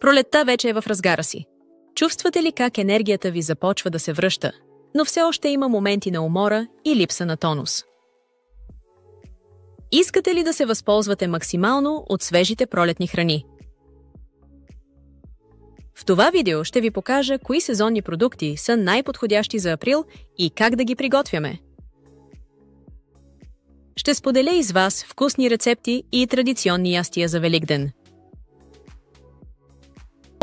Пролетта вече е в разгара си. Чувствате ли как енергията ви започва да се връща, но все още има моменти на умора и липса на тонус? Искате ли да се възползвате максимално от свежите пролетни храни? В това видео ще ви покажа кои сезонни продукти са най-подходящи за април и как да ги приготвяме. Ще споделя и с вас вкусни рецепти и традиционни ястия за Великден.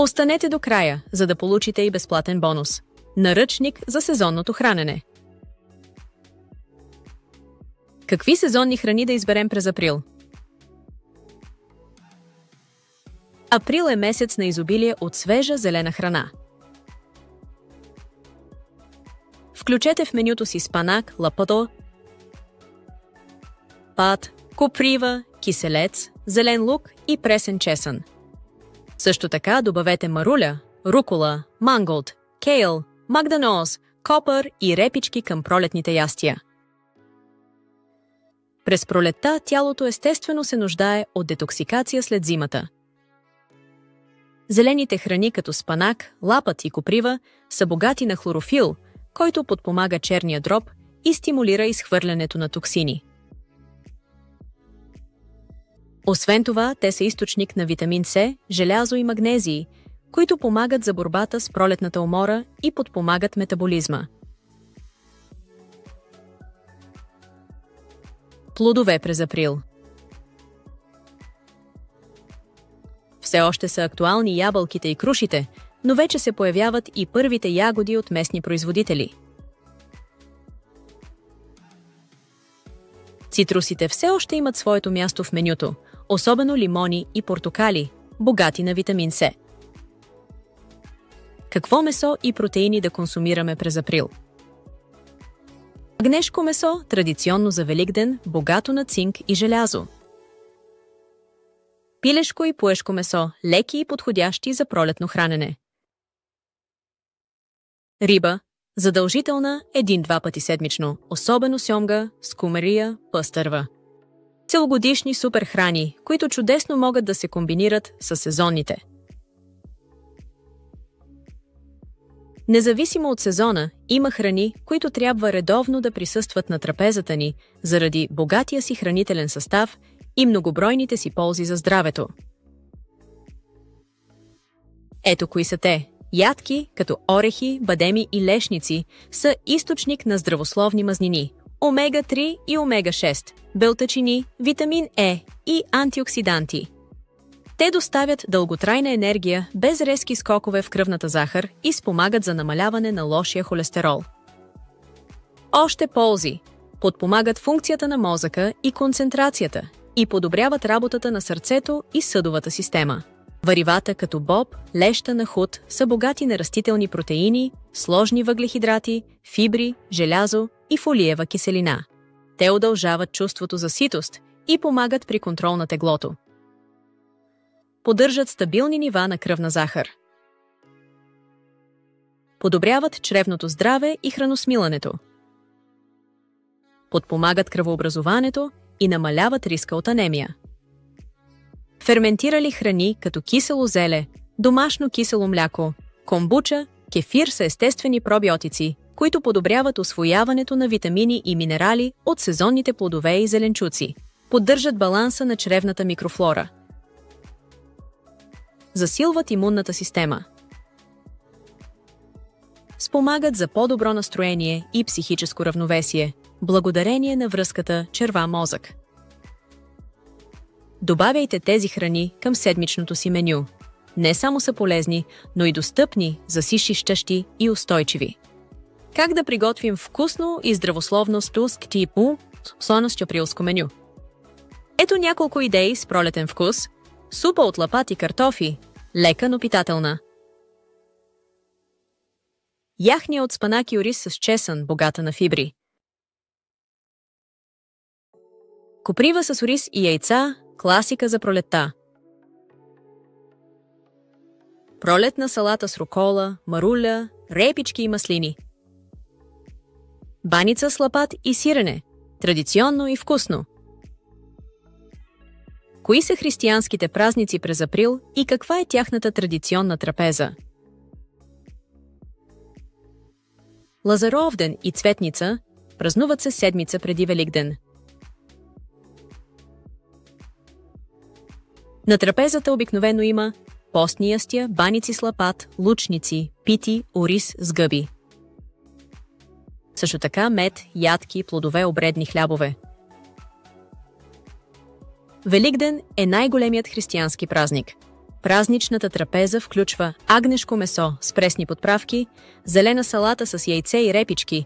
Останете до края, за да получите и безплатен бонус – наръчник за сезонното хранене. Какви сезонни храни да изберем през април? Април е месец на изобилие от свежа зелена храна. Включете в менюто си спанак, лапато, пат, коприва, киселец, зелен лук и пресен чесън. Също така добавете маруля, рукола, манголд, кейл, магданоз, копър и репички към пролетните ястия. През пролетта тялото естествено се нуждае от детоксикация след зимата. Зелените храни като спанак, лапът и коприва са богати на хлорофил, който подпомага черния дроб и стимулира изхвърлянето на токсини. Освен това, те са източник на витамин С, желязо и магнезии, които помагат за борбата с пролетната умора и подпомагат метаболизма. Плодове през април. Все още са актуални ябълките и крушите, но вече се появяват и първите ягоди от местни производители. Цитрусите все още имат своето място в менюто, особено лимони и портокали, богати на витамин С. Какво месо и протеини да консумираме през април? Агнешко месо, традиционно за Великден, богато на цинк и желязо. Пилешко и пуешко месо, леки и подходящи за пролетно хранене. Риба, задължителна 1-2 пъти седмично, особено сьомга, скумерия, пъстърва. Целогодишни суперхрани, които чудесно могат да се комбинират с сезонните. Независимо от сезона, има храни, които трябва редовно да присъстват на трапезата ни, заради богатия си хранителен състав и многобройните си ползи за здравето. Ето кои са те. Ядки, като орехи, бадеми и лешници, са източник на здравословни мазнини, омега-3 и омега-6, белтъчини, витамин Е и антиоксиданти. Те доставят дълготрайна енергия без резки скокове в кръвната захар и спомагат за намаляване на лошия холестерол. Още ползи – подпомагат функцията на мозъка и концентрацията и подобряват работата на сърцето и съдовата система. Варивата като боб, леща на худ са богати на растителни протеини, сложни въглехидрати, фибри, желязо и фолиева киселина. Те удължават чувството за ситост и помагат при контрол на теглото. Поддържат стабилни нива на кръвна захар. Подобряват чревното здраве и храносмилането. Подпомагат кръвообразуването и намаляват риска от анемия. Ферментирали храни като кисело зеле, домашно кисело мляко, комбуча, кефир са естествени пробиотици, които подобряват усвояването на витамини и минерали от сезонните плодове и зеленчуци. Поддържат баланса на чревната микрофлора. Засилват имунната система. Спомагат за по-добро настроение и психическо равновесие, благодарение на връзката черва-мозък. Добавяйте тези храни към седмичното си меню. Не само са полезни, но и достъпни, засишищащи и устойчиви. Как да приготвим вкусно и здравословно стулски типу с априлско меню? Ето няколко идеи с пролетен вкус. Супа от лапати картофи, лека, но питателна. Яхния от спанак и ориз с чесън, богата на фибри. Коприва с ориз и яйца, класика за пролетта. Пролетна салата с рукола, маруля, репички и маслини. Баница с лапат и сирене, традиционно и вкусно. Кои са християнските празници през април и каква е тяхната традиционна трапеза? Лазаровден и Цветница празнуват се седмица преди Великден. На трапезата обикновено има постни ястия, баници с лапат, лучници, пити, ориз с гъби. Също така мед, ядки, плодове, обредни хлябове. Великден е най-големият християнски празник. Празничната трапеза включва агнешко месо с пресни подправки, зелена салата с яйце и репички,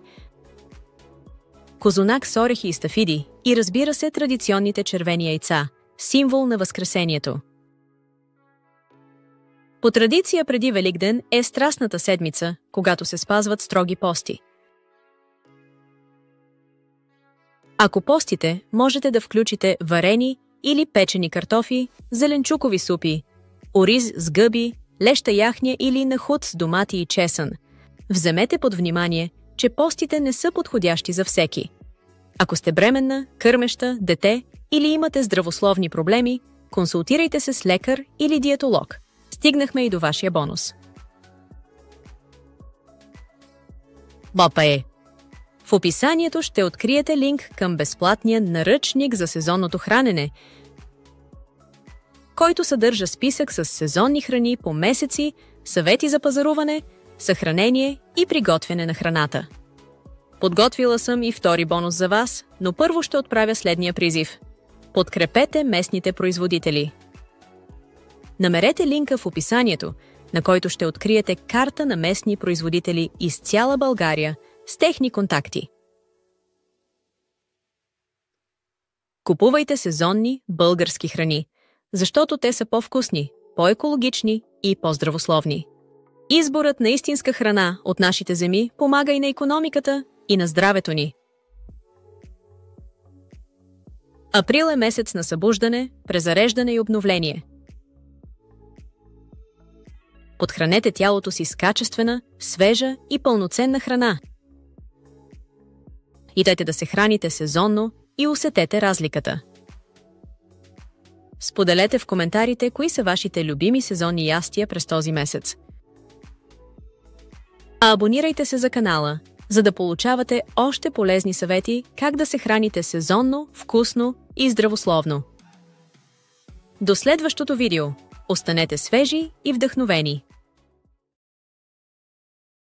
козунак с орехи и стафиди и, разбира се, традиционните червени яйца, символ на Възкресението. По традиция преди Великден е Страстната седмица, когато се спазват строги пости. Ако постите, можете да включите варени или печени картофи, зеленчукови супи, ориз с гъби, леща яхня или нахут с домати и чесън. Вземете под внимание, че постите не са подходящи за всеки. Ако сте бременна, кърмеща, дете или имате здравословни проблеми, консултирайте се с лекар или диетолог. Стигнахме и до вашия бонус. Бапае! В описанието ще откриете линк към безплатния наръчник за сезонното хранене, който съдържа списък с сезонни храни по месеци, съвети за пазаруване, съхранение и приготвяне на храната. Подготвила съм и втори бонус за вас, но първо ще отправя следния призив. Подкрепете местните производители. Намерете линка в описанието, на който ще откриете карта на местни производители из цяла България с техни контакти. Купувайте сезонни български храни, защото те са по-вкусни, по-екологични и по-здравословни. Изборът на истинска храна от нашите земи помага и на икономиката, и на здравето ни. Април е месец на събуждане, презареждане и обновление. Подхранете тялото си с качествена, свежа и пълноценна храна. Идете да се храните сезонно и усетете разликата. Споделете в коментарите кои са вашите любими сезонни ястия през този месец. А абонирайте се за канала, за да получавате още полезни съвети как да се храните сезонно, вкусно и здравословно. До следващото видео! Останете свежи и вдъхновени!